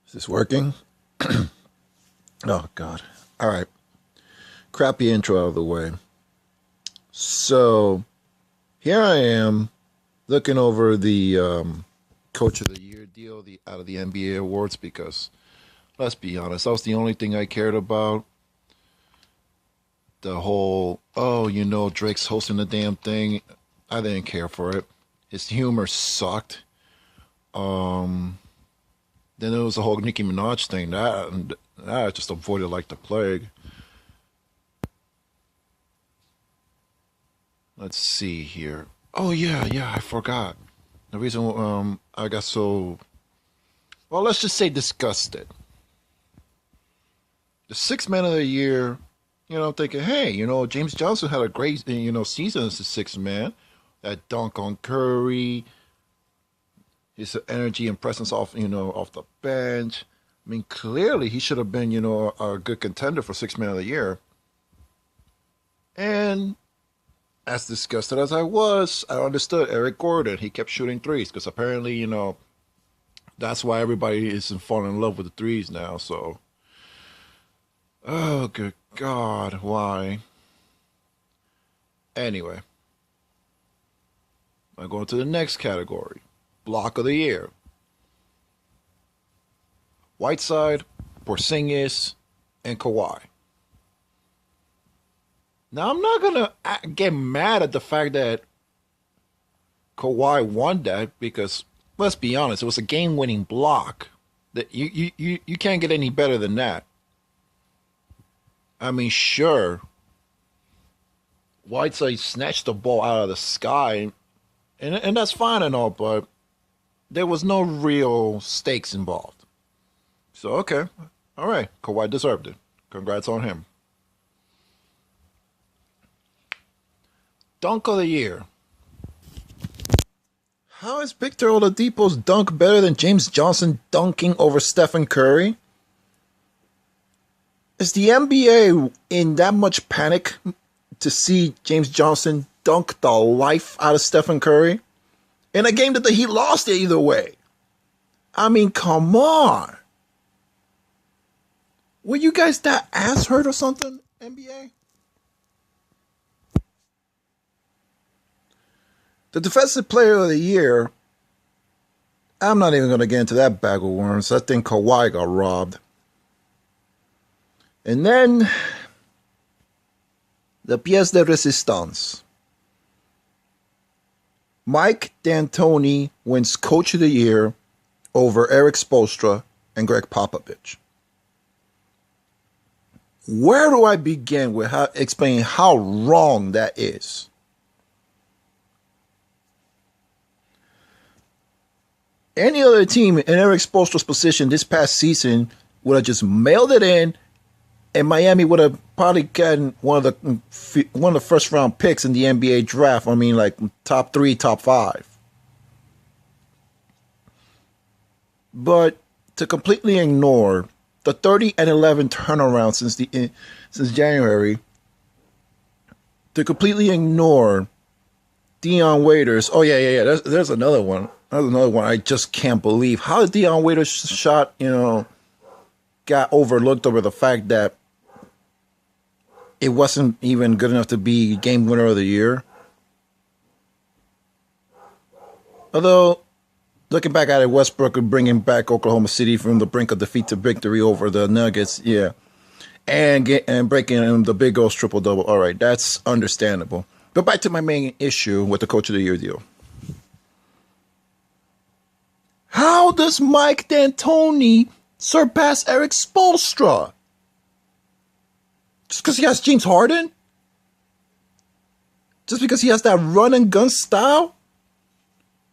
Is this working? Oh, God. All right. Crappy intro out of the way. So, here I am looking over the Coach of the Year deal out of the NBA awards because, let's be honest, that was the only thing I cared about. The whole, Drake's hosting the damn thing. I didn't care for it. His humor sucked. Then there was the whole Nicki Minaj thing. That I just avoided like the plague. Let's see here. Oh yeah, I forgot. The reason I got so let's just say disgusted. The sixth man of the year, I'm thinking, hey, James Johnson had a great season as the sixth man. That dunk on Curry, his energy and presence off the bench. I mean, clearly he should have been, a good contender for sixth man of the year. And as disgusted as I was, I understood Eric Gordon. He kept shooting threes because apparently, that's why everybody is falling in love with the threes now. So, oh, good God, why? Anyway, I'm going to the next category. Block of the year. Whiteside, Porzingis, and Kawhi. Now, I'm not going to get mad at the fact that Kawhi won that because, let's be honest, it was a game-winning block. That you can't get any better than that. I mean, sure, Whiteside snatched the ball out of the sky, and that's fine and all, but there was no real stakes involved. So, okay. All right. Kawhi deserved it. Congrats on him. Dunk of the year. How is Victor Oladipo's dunk better than James Johnson dunking over Stephen Curry? Is the NBA in that much panic to see James Johnson dunk the life out of Stephen Curry? In a game that the Heat lost it either way. I mean, come on. Were you guys that ass hurt or something, NBA? The Defensive Player of the Year, I'm not even going to get into that bag of worms. I think Kawhi got robbed. And then, the pièce de résistance. Mike D'Antoni wins Coach of the Year over Eric Spoelstra and Greg Popovich. Where do I begin with explaining how wrong that is? Any other team in Eric Spoelstra's position this past season would have just mailed it in, and Miami would have probably gotten one of the first round picks in the NBA draft. I mean, like top 3, top 5. But to completely ignore the 30-11 turnaround since January, to completely ignore Dion Waiters. Oh yeah. There's another one. There's another one I just can't believe. How did Dion Waiters' shot, got overlooked over the fact that it wasn't even good enough to be game winner of the year? Although, looking back at it, Westbrook bringing back Oklahoma City from the brink of defeat to victory over the Nuggets, yeah, and breaking the Big O's triple-double. All right, that's understandable. But back to my main issue with the Coach of the Year deal. How does Mike D'Antoni surpass Eric Spoelstra? Just because he has James Harden? Just because he has that run and gun style?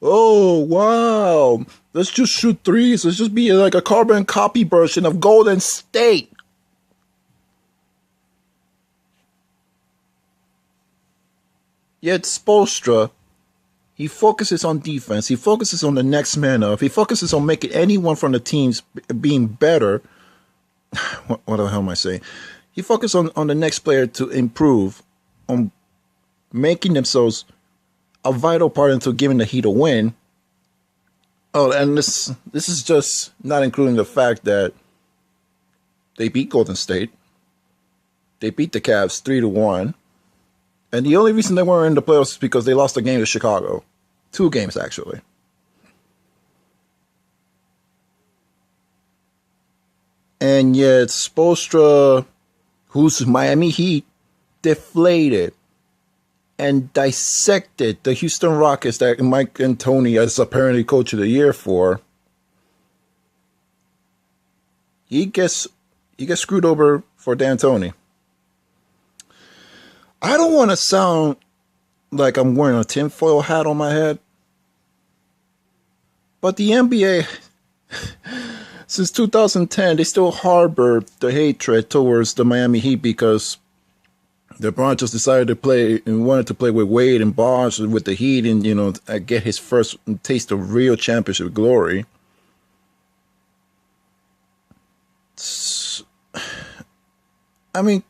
Oh, wow. Let's just shoot threes. Let's just be like a carbon copy version of Golden State. Yet Spoelstra, he focuses on defense. He focuses on the next man up. He focuses on making anyone from the teams being better. What the hell am I saying? He focuses on the next player to improve, on making themselves a vital part into giving the Heat a win. Oh, and this is just not including the fact that they beat Golden State. They beat the Cavs 3-1. And the only reason they weren't in the playoffs is because they lost a game to Chicago. 2 games, actually. And yet, Spoelstra, who's Miami Heat, deflated and dissected the Houston Rockets that Mike D'Antoni is apparently coach of the year for. He gets screwed over for D'Antoni. I don't want to sound like I'm wearing a tinfoil hat on my head, but the NBA, since 2010, they still harbor the hatred towards the Miami Heat because LeBron just decided to play and wanted to play with Wade and Bosh with the Heat and, get his first taste of real championship glory. I mean,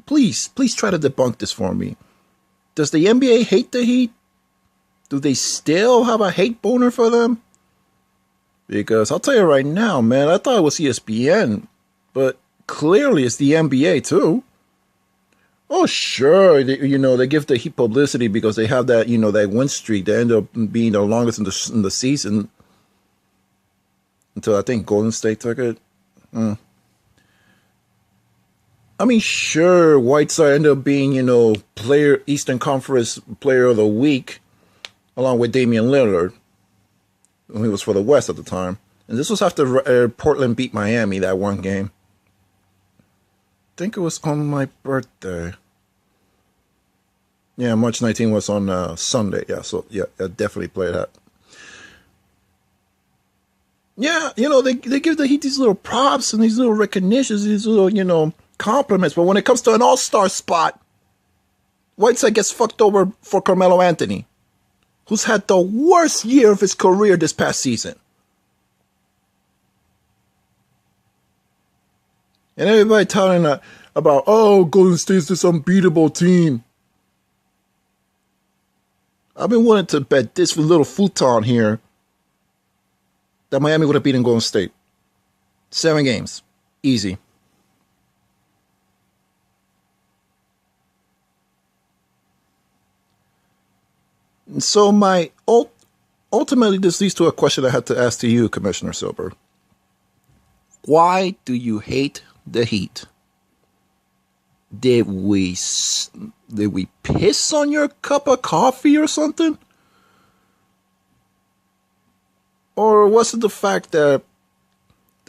please try to debunk this for me. Does the NBA hate the Heat? Do they still have a hate boner for them? Because I'll tell you right now, man, I thought it was ESPN, but clearly it's the NBA too. Oh, sure, they give the Heat publicity because they have that, that win streak that ended up being the longest in the season until I think Golden State took it. I mean, sure, Whiteside ended up being, Eastern Conference Player of the Week, along with Damian Lillard, who was for the West at the time. And this was after Portland beat Miami that one game. I think it was on my birthday. Yeah, March 19 was on Sunday. Yeah, so yeah, I definitely played that. Yeah, they give the Heat these little props and these little recognitions, these little, compliments. But when it comes to an all-star spot, Whiteside gets fucked over for Carmelo Anthony, who's had the worst year of his career this past season. And everybody telling about, oh, Golden State's this unbeatable team. I've been wanting to bet this little futon here that Miami would have beaten Golden State. 7 games. Easy. And so ultimately this leads to a question I had to ask to you, Commissioner Silver. Why do you hate the Heat? Did we piss on your cup of coffee or something? Or was it the fact that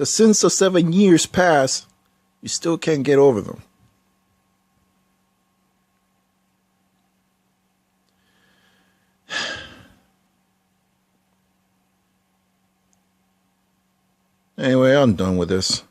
since the 7 years passed, you still can't get over them? Anyway, I'm done with this.